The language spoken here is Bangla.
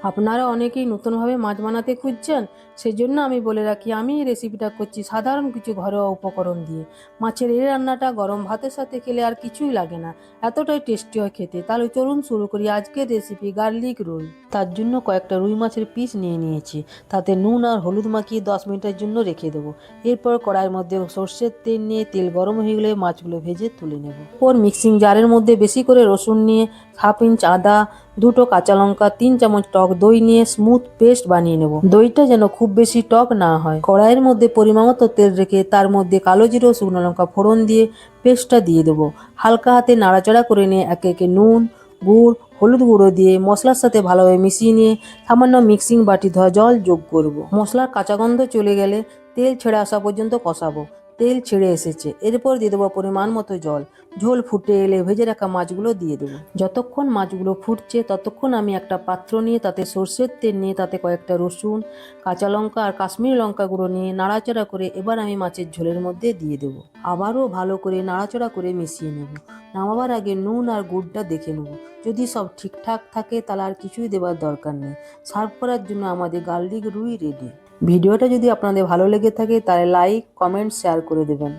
আপনারা অনেকেই নতুনভাবে মাছ বানাতে খুঁজছেন, সেজন্য আমি বলে রাখি আমি এই রেসিপিটা করছি সাধারণ কিছু ঘরোয়া উপকরণ দিয়ে। মাছের এই রান্নাটা গরম ভাতের সাথে খেলে আর কিছুই লাগে না, এতটাই টেস্টি হয় খেতে। তাহলে চলুন শুরু করি আজকের রেসিপি গার্লিক রুই। তার জন্য কয়েকটা রুই মাছের পিস নিয়ে নিয়েছি, তাতে নুন আর হলুদ মাখিয়ে 10 মিনিটের জন্য রেখে দেবো। এরপর কড়াইয়ের মধ্যে সর্ষের তেল নিয়ে তেল গরম হয়ে গেলে মাছগুলো ভেজে তুলে নেব। ওর মিক্সিং জারের মধ্যে বেশি করে রসুন নিয়ে, 1/2 ইঞ্চ আদা, 2টো কাঁচা লঙ্কা, 3 চামচ টক দই নিয়ে স্মুথ পেস্ট বানিয়ে নেব। দইটা যেন খুব বেশি টক না হয়। কড়াইয়ের মধ্যে পরিমাণ মতো তেল রেখে তার মধ্যে কালো জিরে ও শুকনো লঙ্কা ফোড়ন দিয়ে পেস্টটা দিয়ে দেবো। হালকা হাতে নাড়াচাড়া করে নিয়ে একে একে নুন, গুড়, হলুদ গুঁড়ো দিয়ে মশলার সাথে ভালোভাবে মিশিয়ে নিয়ে সামান্য মিক্সিং বাটি ধোয়া জল যোগ করব। মশলার কাঁচা গন্ধ চলে গেলে তেল ছেড়ে আসা পর্যন্ত কষাবো। তেল ছেড়ে এসেছে, এরপর দিয়ে দেবো পরিমাণ মতো জল। ঝোল ফুটে এলে ভেজে রাখা মাছগুলো দিয়ে দেবো। যতক্ষণ মাছগুলো ফুটছে ততক্ষণ আমি একটা পাত্র নিয়ে তাতে সর্ষের তেল নিয়ে তাতে কয়েকটা রসুন, কাঁচা লঙ্কা আর কাশ্মীরি লঙ্কা গুঁড়ো নিয়ে নাড়াচাড়া করে এবার আমি মাছের ঝোলের মধ্যে দিয়ে দেবো। আবারও ভালো করে নাড়াচাড়া করে মিশিয়ে নেব। নামাবার আগে নুন আর গুড়টা দেখে নেব, যদি সব ঠিকঠাক থাকে তাহলে আর কিছুই দেওয়ার দরকার নেই। সার্ভ করার জন্য আমাদের গার্লিক রুই রেডি। ভিডিওটা যদি আপনাদের ভালো লেগে থাকে তাহলে লাইক, কমেন্ট, শেয়ার করে দেবেন।